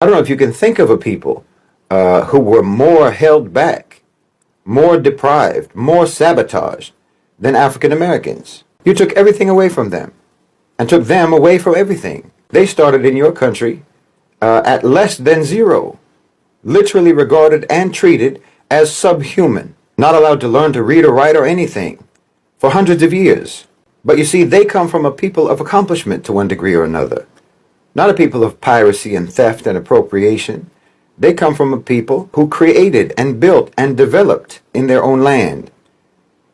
I don't know if you can think of a people who were more held back, more deprived, more sabotaged than African Americans. You took everything away from them and took them away from everything. They started in your country at less than zero, literally regarded and treated as subhuman, not allowed to learn to read or write or anything for hundreds of years. But you see, they come from a people of accomplishment to one degree or another, not a people of piracy and theft and appropriation. They come from a people who created and built and developed in their own land.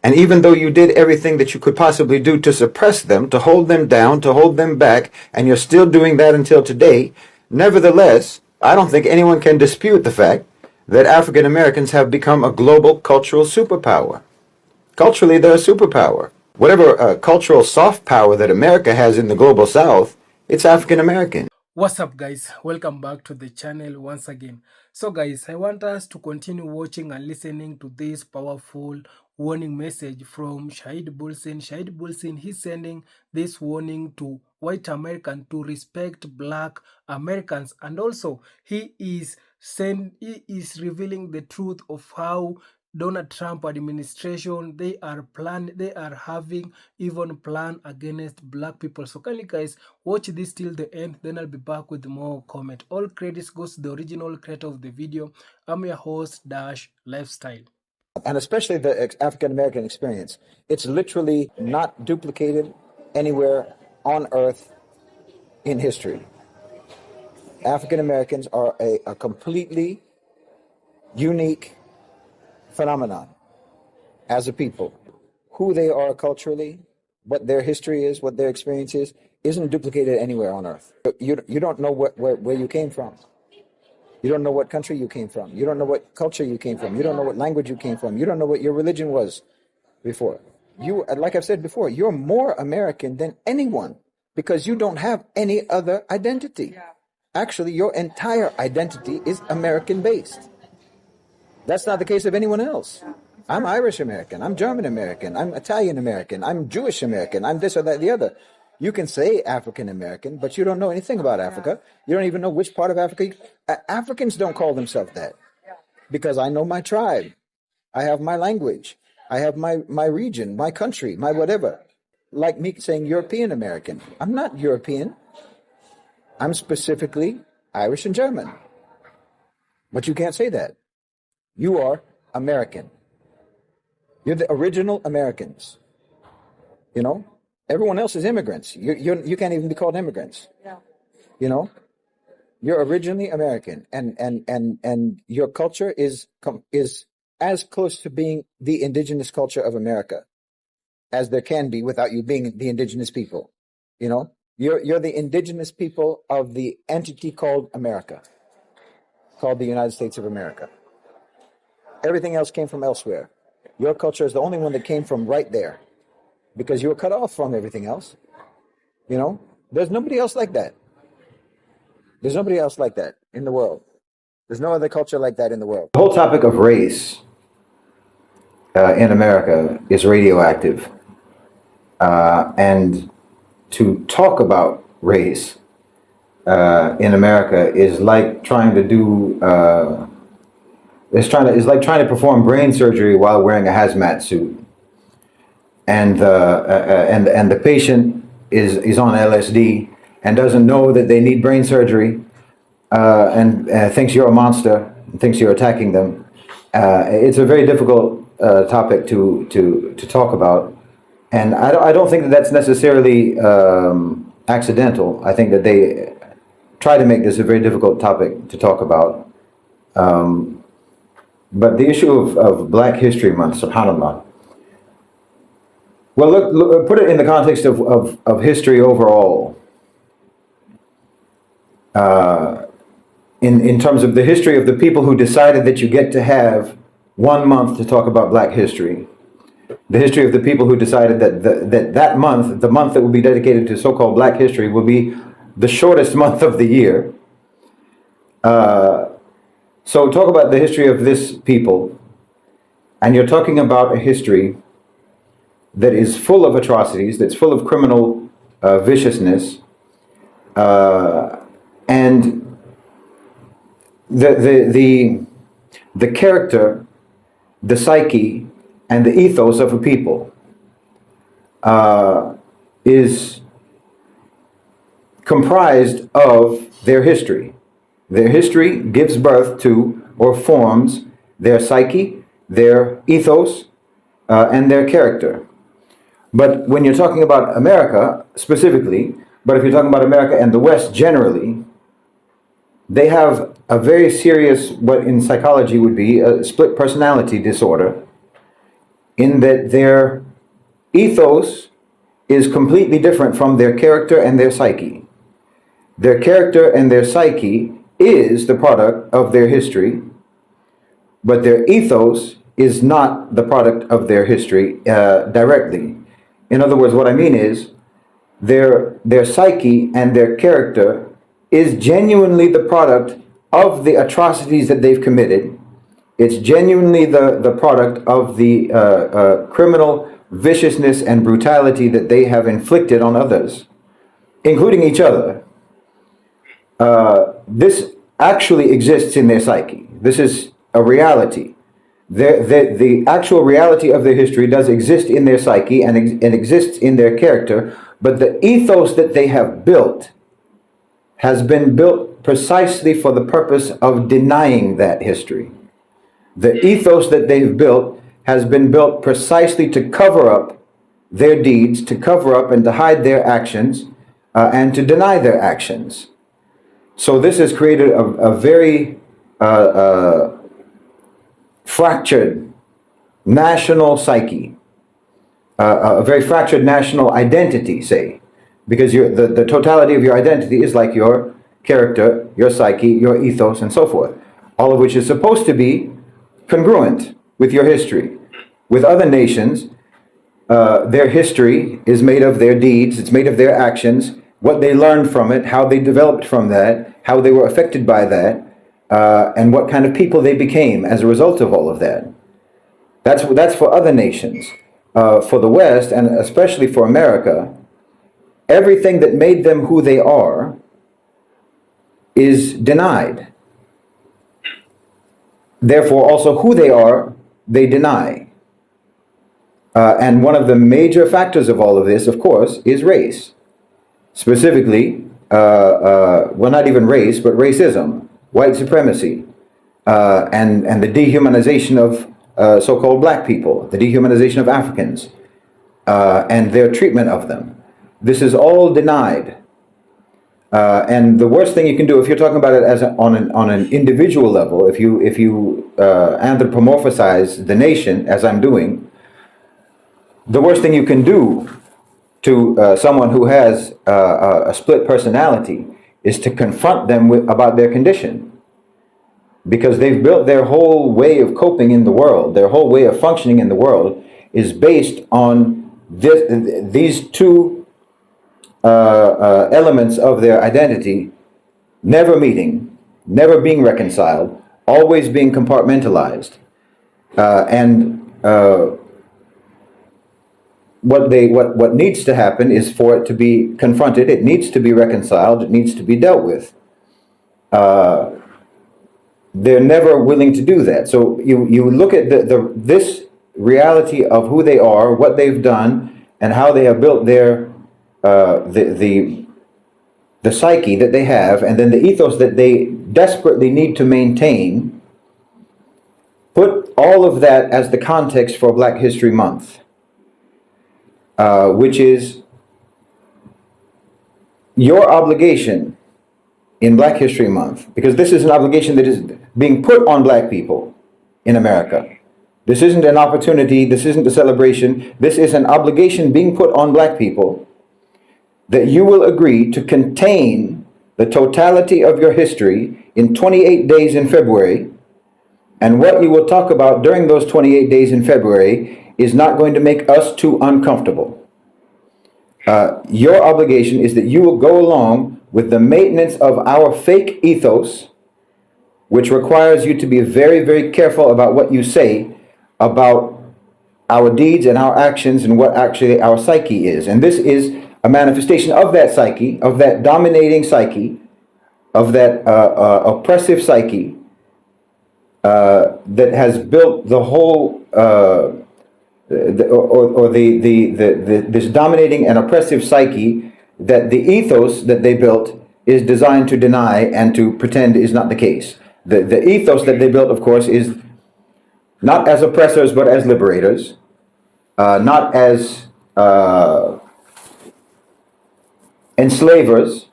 And even though you did everything that you could possibly do to suppress them, to hold them down, to hold them back, and you're still doing that until today, nevertheless, I don't think anyone can dispute the fact that African Americans have become a global cultural superpower. Culturally, they're a superpower. Whatever cultural soft power that America has in the global South, it's African American. What's up, guys? Welcome back to the channel once again. So guys, I want us to continue watching and listening to this powerful warning message from Shahid Bolsen. Shahid Bolsen, he's sending this warning to white Americans to respect black Americans, and also he is revealing the truth of how Donald Trump administration, they are having even plan against black people. So kindly guys, watch this till the end, then I'll be back with more comment. All credits goes to the original creator of the video. I'm your host, Dash Lifestyle. And especially the African American experience. It's literally not duplicated anywhere on earth in history. African Americans are a completely unique phenomenon as a people. Who they are culturally, what their history is, what their experience is, isn't duplicated anywhere on earth. You don't know where you came from. You don't know what country you came from. You don't know what culture you came from. You don't know what language you came from. You don't know what your religion was before. You, like I've said before, you're more American than anyone because you don't have any other identity. Actually, your entire identity is American based. That's not the case of anyone else. I'm Irish American, I'm German American, I'm Italian American, I'm Jewish American, I'm this or that, the other. You can say African American, but you don't know anything about Africa. You don't even know which part of Africa. Africans don't call themselves that because I know my tribe. I have my language. I have my region, my country, my whatever. Like me saying European American. I'm not European. I'm specifically Irish and German. But you can't say that. You are American. You're the original Americans. You know, everyone else is immigrants. You can't even be called immigrants. Yeah. You know, you're originally American, and your culture is as close to being the indigenous culture of America as there can be without you being the indigenous people. You know, you're the indigenous people of the entity called America, called the United States of America. Everything else came from elsewhere. Your culture is the only one that came from right there because you were cut off from everything else. You know, there's nobody else like that. There's nobody else like that in the world. There's no other culture like that in the world. The whole topic of race in America is radioactive. And to talk about race in America is like trying to do... It's like trying to perform brain surgery while wearing a hazmat suit, and the patient is on LSD and doesn't know that they need brain surgery, and thinks you're a monster, and thinks you're attacking them. It's a very difficult topic to talk about, and I don't think that that's necessarily accidental. I think that they try to make this a very difficult topic to talk about. But the issue of Black History Month, subhanAllah. Well, look, put it in the context of history overall. In terms of the history of the people who decided that you get to have 1 month to talk about Black history. The history of the people who decided that month, the month that will be dedicated to so-called Black history, will be the shortest month of the year. So talk about the history of this people, and you're talking about a history that is full of atrocities, that's full of criminal viciousness, and the character, the psyche, and the ethos of a people is comprised of their history. Their history gives birth to or forms their psyche, their ethos, and their character. But when you're talking about America specifically, but if you're talking about America and the West generally, they have a very serious, what in psychology would be a split personality disorder, in that their ethos is completely different from their character and their psyche. Their character and their psyche is the product of their history, but their ethos is not the product of their history directly. In other words, what I mean is their psyche and their character is genuinely the product of the atrocities that they've committed. It's genuinely the product of the criminal viciousness and brutality that they have inflicted on others, including each other. This actually exists in their psyche. This is a reality. The actual reality of their history does exist in their psyche and exists in their character, but the ethos that they have built has been built precisely for the purpose of denying that history. The ethos that they've built has been built precisely to cover up their deeds, to cover up and to hide their actions, and to deny their actions. So this has created a very fractured national psyche, a very fractured national identity, say, because the totality of your identity is like your character, your psyche, your ethos, and so forth, all of which is supposed to be congruent with your history. With other nations, their history is made of their deeds, it's made of their actions, what they learned from it, how they developed from that, how they were affected by that, and what kind of people they became as a result of all of that. That's for other nations. For the West, and especially for America, everything that made them who they are is denied. Therefore, also who they are, they deny. And one of the major factors of all of this, of course, is race. Specifically, well, not even race, but racism, white supremacy, and the dehumanization of so-called black people, the dehumanization of Africans, and their treatment of them. This is all denied. And the worst thing you can do, if you're talking about it as on an individual level, if you anthropomorphize the nation, as I'm doing, the worst thing you can do to someone who has a split personality is to confront them about their condition. Because they've built their whole way of coping in the world, their whole way of functioning in the world is based on these two elements of their identity never meeting, never being reconciled, always being compartmentalized. What needs to happen is for it to be confronted, it needs to be reconciled, it needs to be dealt with. They're never willing to do that. So you look at this reality of who they are, what they've done, and how they have built their the psyche that they have, and then the ethos that they desperately need to maintain. Put all of that as the context for Black History Month, which is your obligation in Black History Month, because this is an obligation that is being put on black people in America. This isn't an opportunity, this isn't a celebration, this is an obligation being put on black people, that you will agree to contain the totality of your history in 28 days in February, and what you will talk about during those 28 days in February is not going to make us too uncomfortable. Your obligation is that you will go along with the maintenance of our fake ethos, which requires you to be very, very careful about what you say about our deeds and our actions and what actually our psyche is. And this is a manifestation of that psyche, of that dominating psyche, of that oppressive psyche that has built the whole this dominating and oppressive psyche, that the ethos that they built is designed to deny and to pretend is not the case. The ethos that they built, of course, is not as oppressors but as liberators, not as enslavers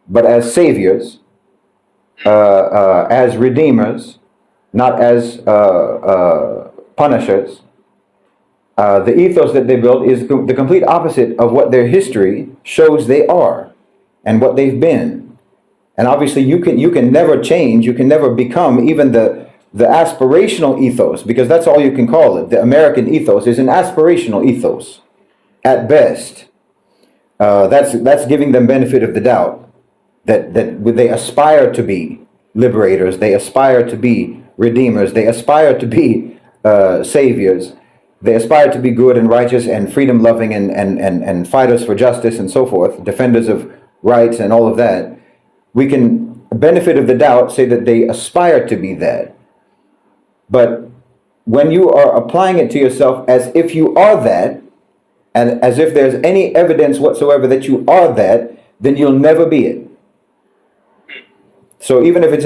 but as saviors, as redeemers, not as punishers. The ethos that they built is the complete opposite of what their history shows they are and what they've been. And obviously you can never change, you can never become even the aspirational ethos, because that's all you can call it. The American ethos is an aspirational ethos at best. That's giving them benefit of the doubt that they aspire to be liberators, they aspire to be redeemers, they aspire to be saviors. They aspire to be good and righteous and freedom-loving and fighters for justice and so forth, defenders of rights and all of that. We can, benefit of the doubt, say that they aspire to be that. But when you are applying it to yourself as if you are that, and as if there's any evidence whatsoever that you are that, then you'll never be it. So even if it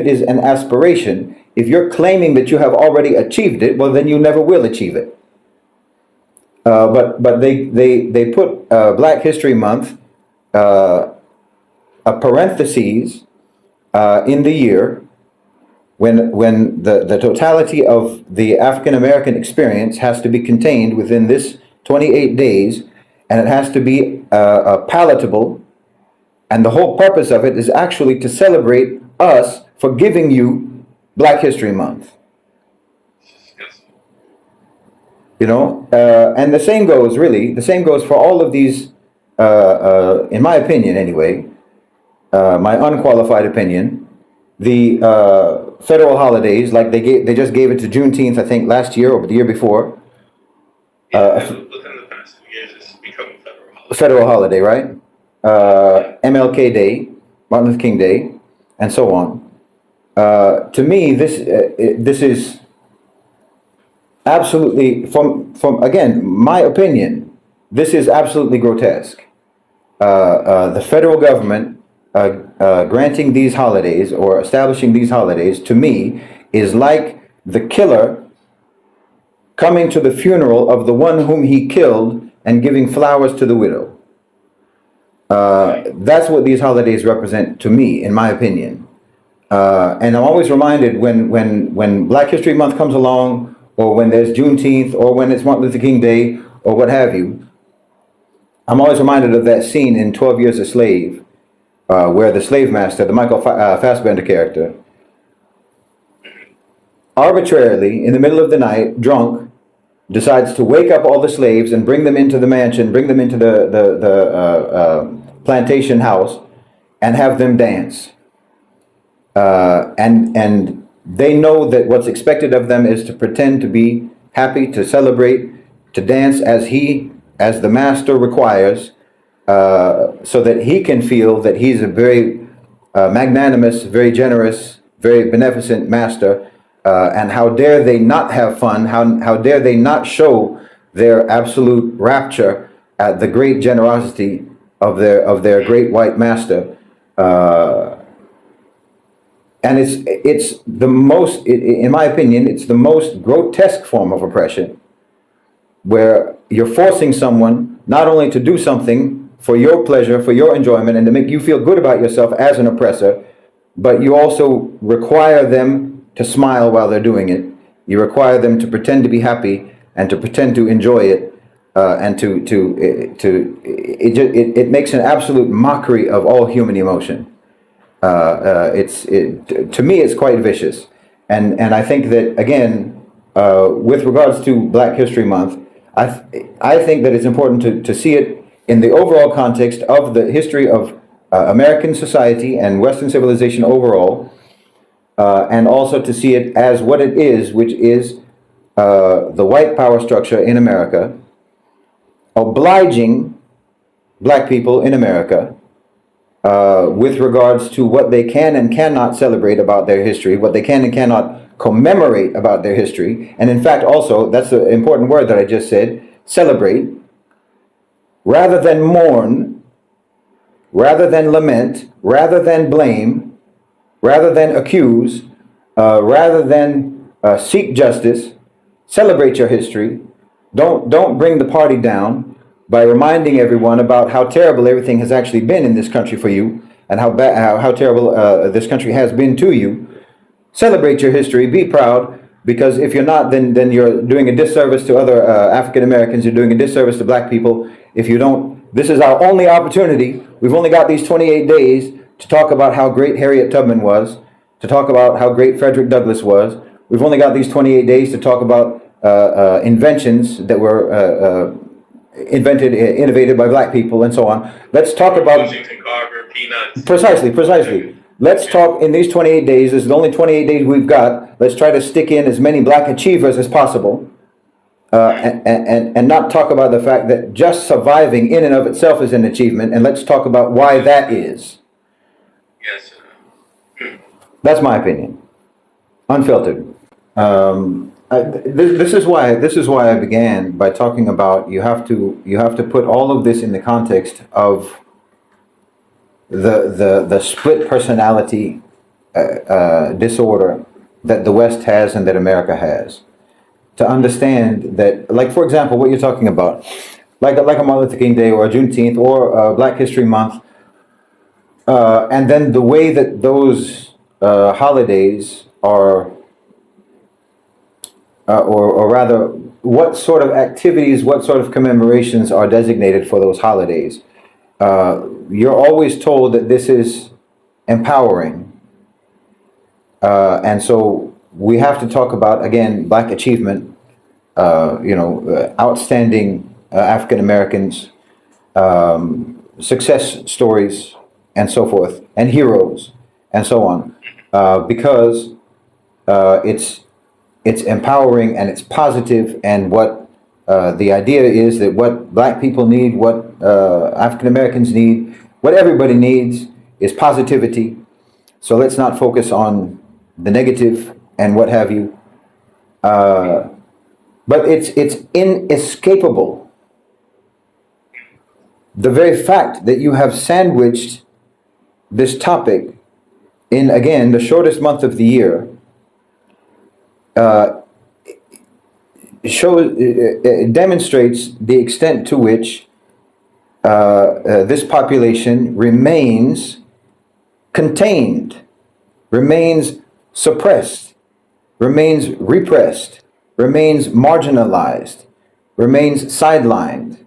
is an aspiration, if you're claiming that you have already achieved it, well, then you never will achieve it. But they put Black History Month, a parentheses in the year when the totality of the African American experience has to be contained within this 28 days, and it has to be palatable. And the whole purpose of it is actually to celebrate us for giving you Black History Month. You know, and the same goes for all of these, in my opinion anyway, my unqualified opinion, the federal holidays, like they just gave it to Juneteenth, I think last year or the year before. Within the past 2 years, it's become a federal holiday, right? MLK Day, Martin Luther King Day, and so on. To me, this is absolutely, from again, my opinion, this is absolutely grotesque. The federal government granting these holidays or establishing these holidays, to me, is like the killer coming to the funeral of the one whom he killed and giving flowers to the widow. That's what these holidays represent to me, in my opinion. And I'm always reminded when Black History Month comes along, or when there's Juneteenth, or when it's Martin Luther King Day, or what have you, I'm always reminded of that scene in 12 Years a Slave, where the slave master, the Michael Fassbender character, arbitrarily, in the middle of the night, drunk, decides to wake up all the slaves and bring them into the mansion, bring them into the plantation house, and have them dance. And they know that what's expected of them is to pretend to be happy, to celebrate, to dance as the master requires, so that he can feel that he's a very magnanimous, very generous, very beneficent master. And how dare they not have fun? How dare they not show their absolute rapture at the great generosity of their great white master? And it's the most, in my opinion, it's the most grotesque form of oppression, where you're forcing someone not only to do something for your pleasure, for your enjoyment, and to make you feel good about yourself as an oppressor, but you also require them to smile while they're doing it. You require them to pretend to be happy and to pretend to enjoy it, and it makes an absolute mockery of all human emotion. To me, it's quite vicious, and I think that, again, with regards to Black History Month, I think that it's important to see it in the overall context of the history of American society and Western civilization overall, and also to see it as what it is, which is the white power structure in America obliging Black people in America with regards to what they can and cannot celebrate about their history, what they can and cannot commemorate about their history. And in fact, also, that's the important word that I just said, celebrate, rather than mourn, rather than lament, rather than blame, rather than accuse, rather than seek justice. Celebrate your history. Don't bring the party down by reminding everyone about how terrible everything has actually been in this country for you, and how terrible this country has been to you. Celebrate your history. Be proud, because if you're not, then you're doing a disservice to other African Americans. You're doing a disservice to Black people. If you don't, this is our only opportunity. We've only got these 28 days to talk about how great Harriet Tubman was, to talk about how great Frederick Douglass was. We've only got these 28 days to talk about inventions that were innovated by Black people, and so on. Let's talk about Washington Carver, peanuts. Precisely. Let's talk in these 28 days. This is the only 28 days we've got. Let's try to stick in as many Black achievers as possible, and not talk about the fact that just surviving in and of itself is an achievement. And let's talk about why that is. Yes, sir. That's my opinion, unfiltered. This is why I began by talking about you have to put all of this in the context of the split personality disorder that the West has and that America has. To understand that, like, for example, what you're talking about, like a Martin Luther King Day or a Juneteenth or Black History Month, and then the way that those holidays are, or rather, what sort of activities, what sort of commemorations are designated for those holidays. You're always told that this is empowering. And so we have to talk about, again, Black achievement, outstanding African Americans, success stories, and so forth, and heroes, and so on, because it's empowering and it's positive, and what the idea is that what Black people need, what African Americans need, what everybody needs is positivity. So let's not focus on the negative and what have you. But it's inescapable. The very fact that you have sandwiched this topic in, again, the shortest month of the year, it demonstrates the extent to which this population remains contained, remains suppressed, remains repressed, remains marginalized, remains sidelined.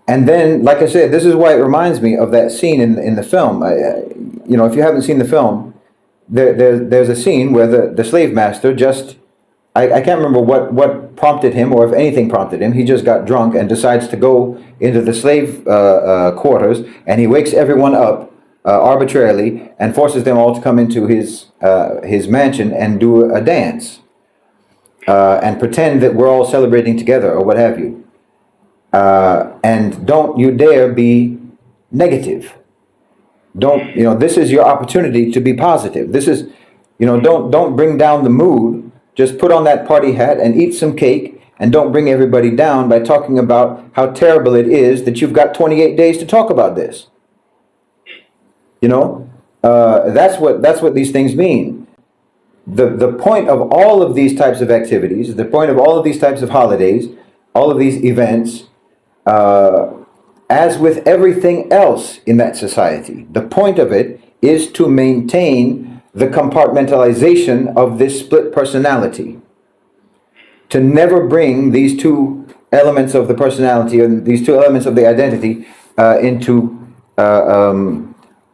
And then, like I said, this is why it reminds me of that scene in the film. If you haven't seen the film, there's a scene where the slave master just, I can't remember what prompted him, or if anything prompted him. He just got drunk and decides to go into the slave quarters, and he wakes everyone up arbitrarily and forces them all to come into his mansion and do a dance and pretend that we're all celebrating together or what have you. And don't you dare be negative. Don't, this is your opportunity to be positive. This is, don't bring down the mood. Just put on that party hat and eat some cake, and don't bring everybody down by talking about how terrible it is that you've got 28 days to talk about this. That's what these things mean. The point of all of these types of activities, the point of all of these types of holidays, all of these events, as with everything else in that society, the point of it is to maintain the compartmentalization of this split personality. To never bring these two elements of the personality, or these two elements of the identity, into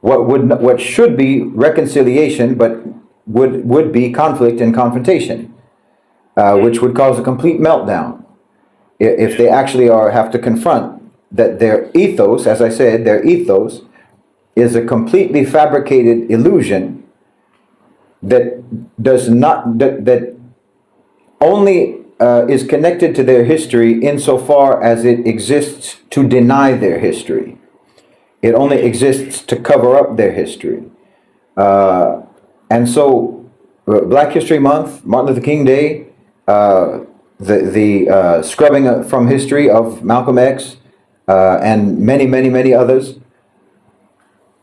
what should be reconciliation, but would be conflict and confrontation, which would cause a complete meltdown if they actually have to confront that their ethos, as I said, their ethos is a completely fabricated illusion that only is connected to their history insofar as it exists to deny their history. It only exists to cover up their history. And so, Black History Month, Martin Luther King Day, the scrubbing from history of Malcolm X, and many others,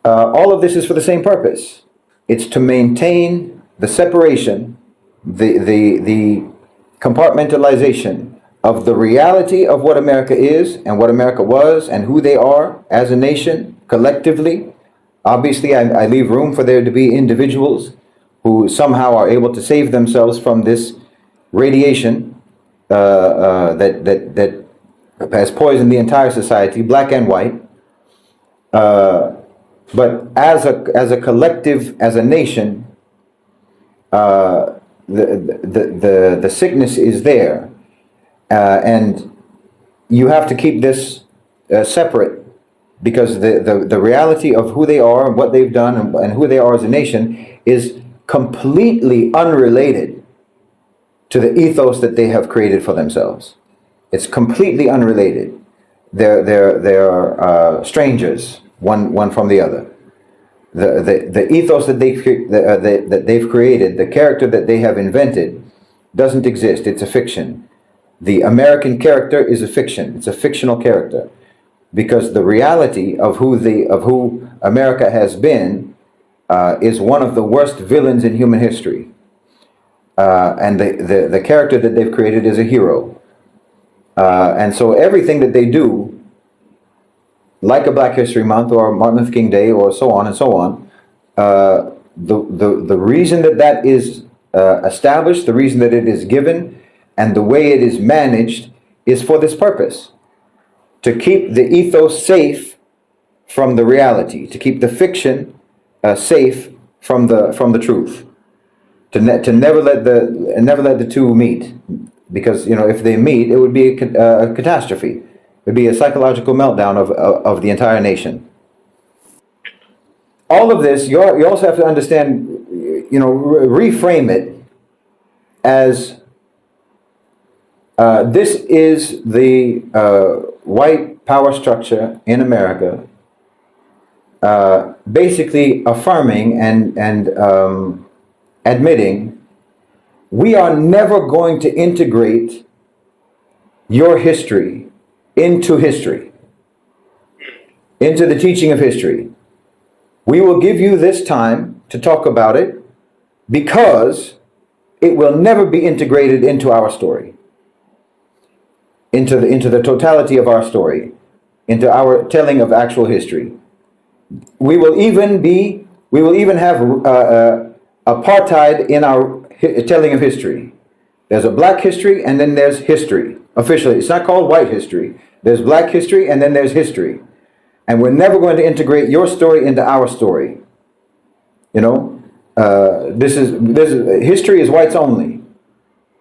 all of this is for the same purpose. It's to maintain the separation, the compartmentalization of the reality of what America is and what America was and who they are as a nation collectively. Obviously, I leave room for there to be individuals who somehow are able to save themselves from this radiation that has poisoned the entire society, black and white. But as a collective, as a nation, the sickness is there, and you have to keep this separate, because the reality of who they are and what they've done and who they are as a nation is completely unrelated to the ethos that they have created for themselves. It's completely unrelated. They're strangers, one from the other. The ethos that they've created, the character that they have invented, doesn't exist. It's a fiction. The American character is a fiction. It's a fictional character, because the reality of who America has been is one of the worst villains in human history. And the character that they've created is a hero. And so everything that they do, like a Black History Month or Martin Luther King Day or so on and so on, the reason that is established, the reason that it is given, and the way it is managed is for this purpose: to keep the ethos safe from the reality, to keep the fiction safe from the truth, to never let the two meet, because if they meet, it would be a catastrophe. It would be a psychological meltdown of the entire nation. All of this, you also have to understand, reframe it as this is the white power structure in America, basically affirming and admitting, we are never going to integrate your history into history, into the teaching of history. We will give you this time to talk about it, because it will never be integrated into our story, into the totality of our story, into our telling of actual history. We will even have apartheid in our telling of history. There's a black history, and then there's history. Officially, it's not called white history. There's black history, and then there's history. And we're never going to integrate your story into our story. This is history is whites only.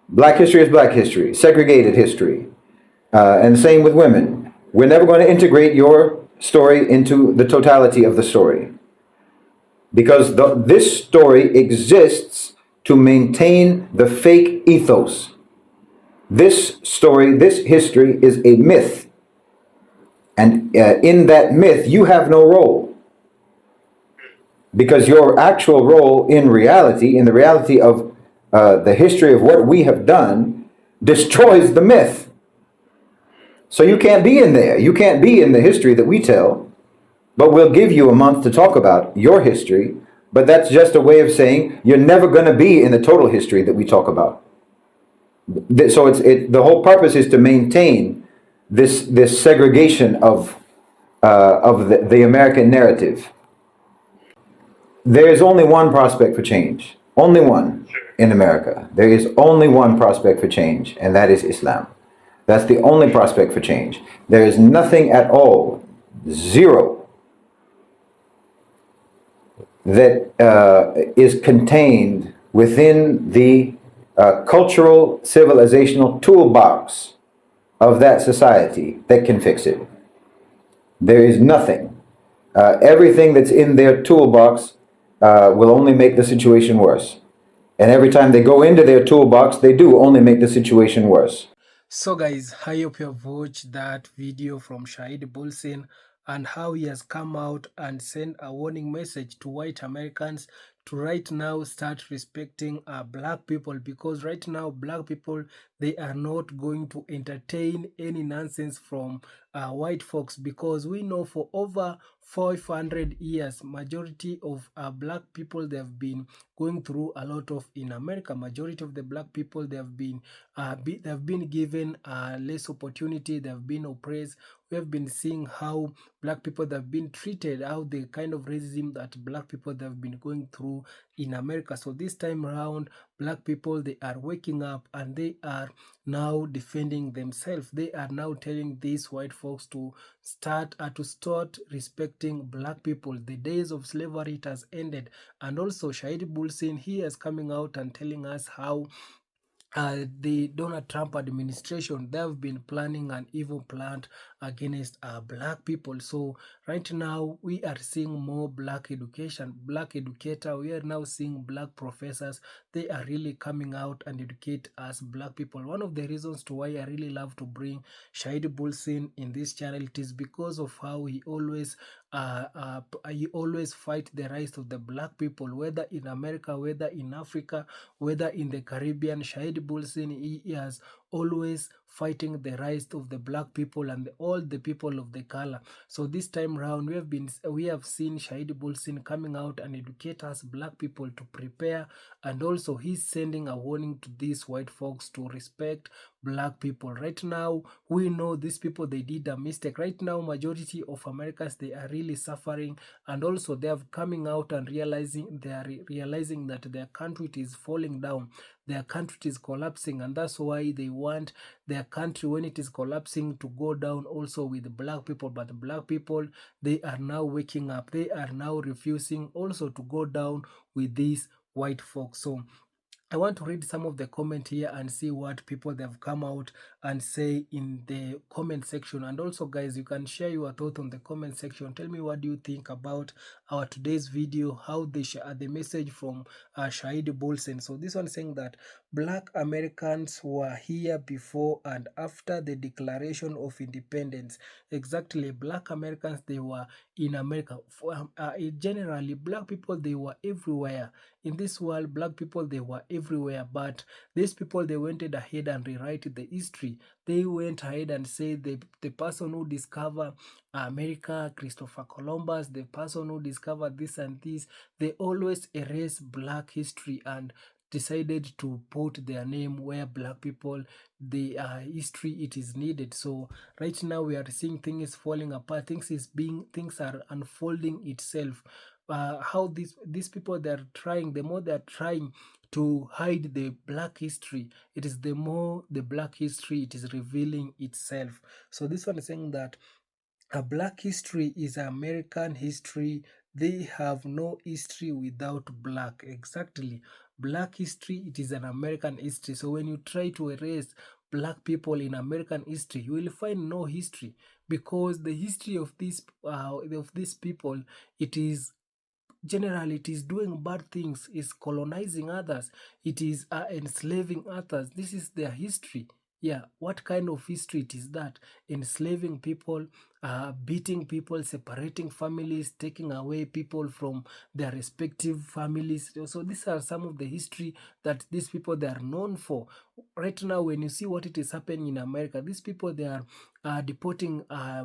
Black history is black history. Segregated history. And same with women. We're never going to integrate your story into the totality of the story, because this story exists to maintain the fake ethos. This story, this history is a myth. And in that myth, you have no role. Because your actual role in reality, in the reality of the history of what we have done, destroys the myth. So you can't be in there. You can't be in the history that we tell. But we'll give you a month to talk about your history. But that's just a way of saying you're never going to be in the total history that we talk about. So the whole purpose is to maintain this segregation of the American narrative. There is only one prospect for change. Only one in America. There is only one prospect for change, and that is Islam. That's the only prospect for change. There is nothing at all, zero, that is contained within the cultural, civilizational toolbox of that society that can fix it. There is nothing. Everything that's in their toolbox will only make the situation worse. And every time they go into their toolbox, they do only make the situation worse. So guys, I hope you have watched that video from Shahid Bolsen and how he has come out and sent a warning message to white Americans to right now start respecting black people, because right now black people, they are not going to entertain any nonsense from white folks, because we know for over 500 years majority of black people, they have been going through a lot of in America. Majority of the black people, they have been given less opportunity, they have been oppressed. We have been seeing how black people that have been treated, how the kind of racism that black people that have been going through in America. So this time around, black people, they are waking up and they are now defending themselves. They are now telling these white folks to start respecting black people. The days of slavery, it has ended. And also Shahid Bolsen, he is coming out and telling us how the Donald Trump administration, they have been planning an evil plan against black people. So right now we are seeing more black education, black educator. We are now seeing black professors. They are really coming out and educate us black people. One of the reasons to why I really love to bring Shahid Bolsen in this channel, it is because of how he always fight the rights of the black people, whether in America, whether in Africa, whether in the Caribbean. Shahid Bolsen, he has always fighting the rights of the black people and all the people of the color. So this time round, we have seen Shahid Bolsen coming out and educate us black people to prepare, and also he's sending a warning to these white folks to respect black people. Right now, we know these people, they did a mistake. Right now, majority of Americans, they are really suffering, and also they are coming out and realizing that their country is falling down, their country is collapsing, and that's why they want their country, when it is collapsing, to go down also with black people. But the black people, they are now waking up, they are now refusing also to go down with these white folks. So I want to read some of the comment here and see what people they have come out and say in the comment section. And also, guys, you can share your thoughts on the comment section. Tell me, what do you think about our today's video, how they share the message from Shahid Bolsen. So this one saying that black Americans were here before and after the Declaration of Independence. Exactly, black Americans, they were in America. Generally, black people, they were everywhere. In this world, black people, they were everywhere, but these people, they went ahead and rewrite the history. They went ahead and said the person who discovered America, Christopher Columbus, the person who discovered this and this, they always erase black history and decided to put their name where black people, the history, it is needed. So right now we are seeing things falling apart, things are unfolding itself. How these people, they are trying, the more they are trying to hide the black history, it is the more the black history, it is revealing itself. So this one is saying that a black history is American history. They have no history without black. Exactly, black history, it is an American history. So when you try to erase black people in American history, you will find no history, because the history of these people, it is generally, it is doing bad things, is colonizing others, it is enslaving others. This is their history. Yeah, what kind of history it is that? Enslaving people, beating people, separating families, taking away people from their respective families. So these are some of the history that these people, they are known for. Right now, when you see what it is happening in America, these people, they are deporting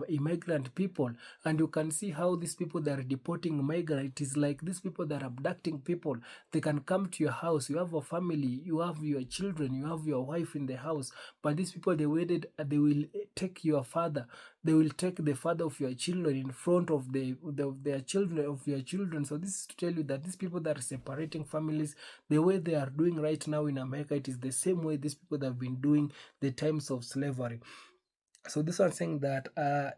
immigrant people, and you can see how these people, they are deporting migrants. It is like these people, they are abducting people. They can come to your house, you have a family, you have your children, you have your wife in the house, but these people, they they will take your father, they will take the father of your children in front of their children, of your children. So this is to tell you that these people that are separating families, the way they are doing right now in America, it is the same way these people that have been doing the times of slavery. So this one saying that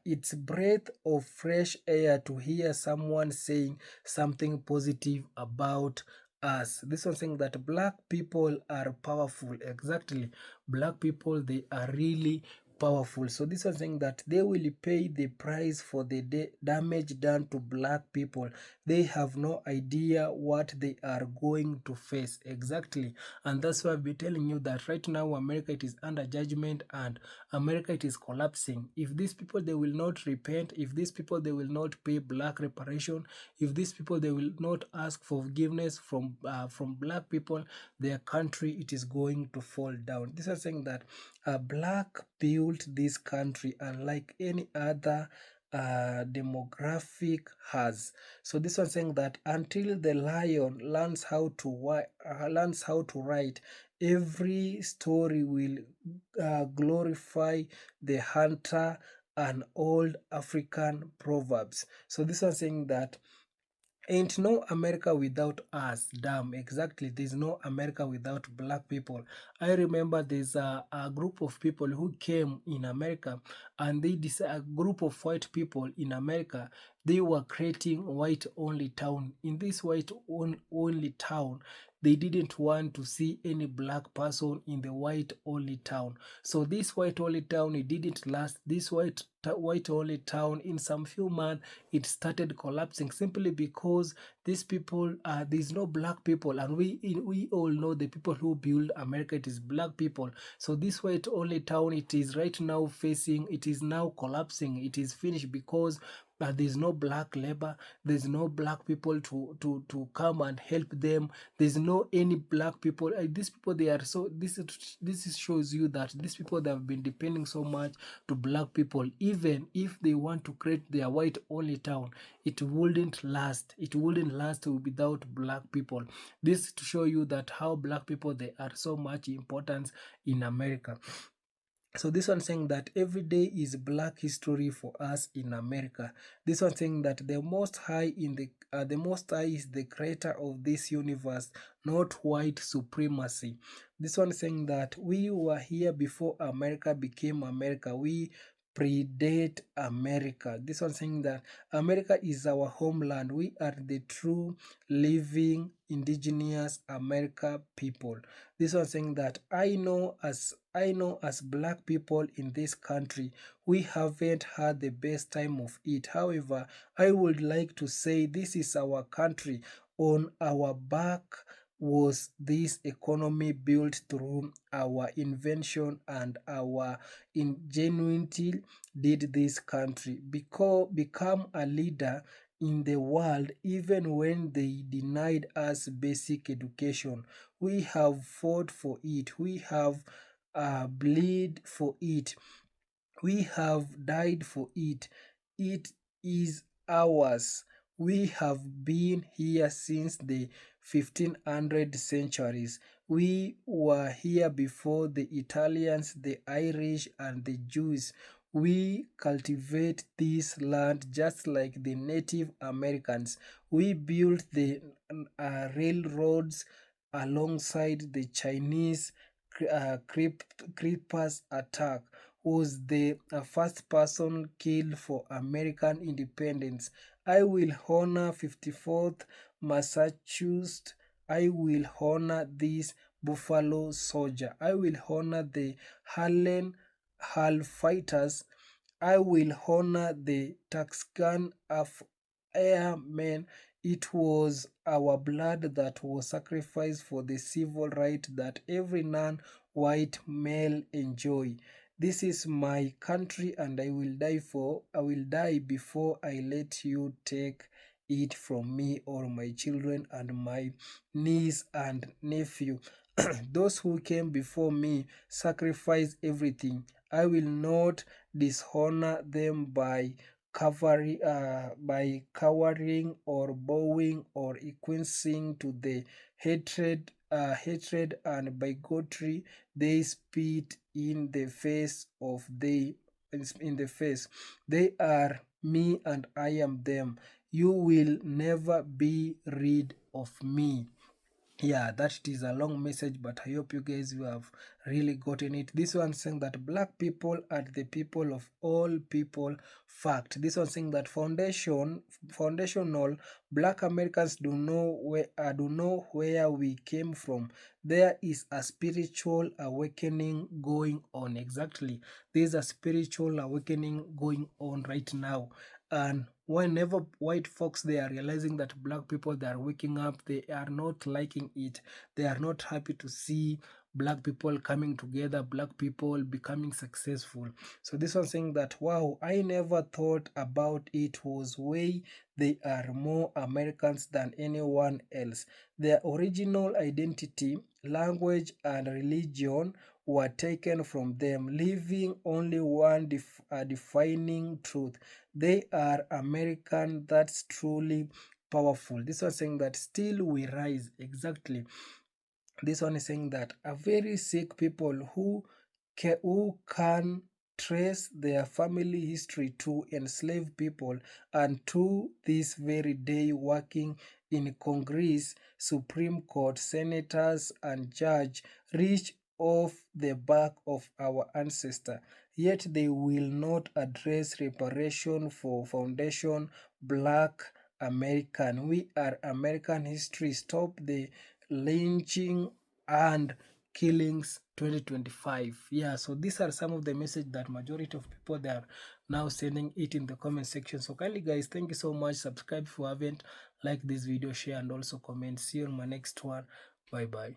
it's breath of fresh air to hear someone saying something positive about us. This one saying that black people are powerful. Exactly, black people, they are really powerful. So this was saying that they will pay the price for the damage done to black people. They have no idea what they are going to face exactly, and that's why I've been telling you that right now America, it is under judgment, and America, it is collapsing. If these people, they will not repent, if these people, they will not pay black reparation, if these people, they will not ask for forgiveness from black people, their country, it is going to fall down. This is saying that black built this country unlike any other demographic has. So this one saying that until the lion learns how to write, every story will glorify the hunter, and old African proverbs. So this one saying that ain't no America without us. Damn, exactly. There's no America without black people. I remember there's a group of people who came in America, and a group of white people in America, they were creating white only town. In this white only town, they didn't want to see any black person in the white only town. So this white only town, it didn't last. This white only town, in some few months, it started collapsing simply because these people, there's no black people, and we all know the people who build America, it is black people. So this white only town, it is right now facing, it is now collapsing, it is finished because there's no black labor, there's no black people to come and help them, there's no any black people. These people, they are so, this shows you that these people, they have been depending so much to black people. Even if they want to create their white only town, it wouldn't last without black people. This to show you that how black people, they are so much important in America. So this one saying that every day is Black history for us in America. This one saying that the Most High is the creator of this universe, not white supremacy. This one saying that we were here before America became America. We predate America. This one saying that America is our homeland. We are the true living indigenous America people. This one saying that I know as black people in this country, we haven't had the best time of it. However, I would like to say this is our country. On our back was this economy built through our invention, and our ingenuity did this country become a leader in the world even when they denied us basic education. We have fought for it. We have bled for it. We have died for it. It is ours. We have been here since the 1500 centuries. We were here before the Italians, the Irish, and the Jews. We cultivate this land just like the Native Americans. We built the railroads alongside the Chinese. Creepers attack was the first person killed for American independence. I will honor 54th Massachusetts. I will honor this Buffalo Soldier. I will honor the Harlem Hall fighters. I will honor the Tuxcan of airmen. It was our blood that was sacrificed for the civil right that every non-white male enjoy. This is my country, and I will die before I let you take it from me or my children and my niece and nephew. Those who came before me sacrificed everything. I will not dishonor them by cowering or bowing or equiescing to the hatred and bigotry they spit in the face. They are me and I am them. You will never be rid of me. Yeah, that is a long message, but I hope you guys you have really gotten it. This one saying that black people are the people of all people. Fact. This one saying that foundational black Americans do know where we came from. There is a spiritual awakening going on. Exactly. There is a spiritual awakening going on right now. And whenever white folks they are realizing that black people they are waking up, they are not liking it. They are not happy to see black people coming together, black people becoming successful. So this one saying that, wow, I never thought about it was way they are more Americans than anyone else. Their original identity, language and religion were taken from them, leaving only one defining truth: they are American. That's truly powerful. This one saying that still we rise. Exactly. This one is saying that a very sick people who can trace their family history to enslaved people, and to this very day working in Congress, Supreme Court, senators and judge, reach off the back of our ancestor. Yet they will not address reparation for foundation black American. We are American history. Stop the lynching and killings 2025. Yeah, so these are some of the message that majority of people they are now sending it in the comment section. So kindly guys, thank you so much. Subscribe if you haven't, like this video, share and also comment. See you on my next one. Bye bye.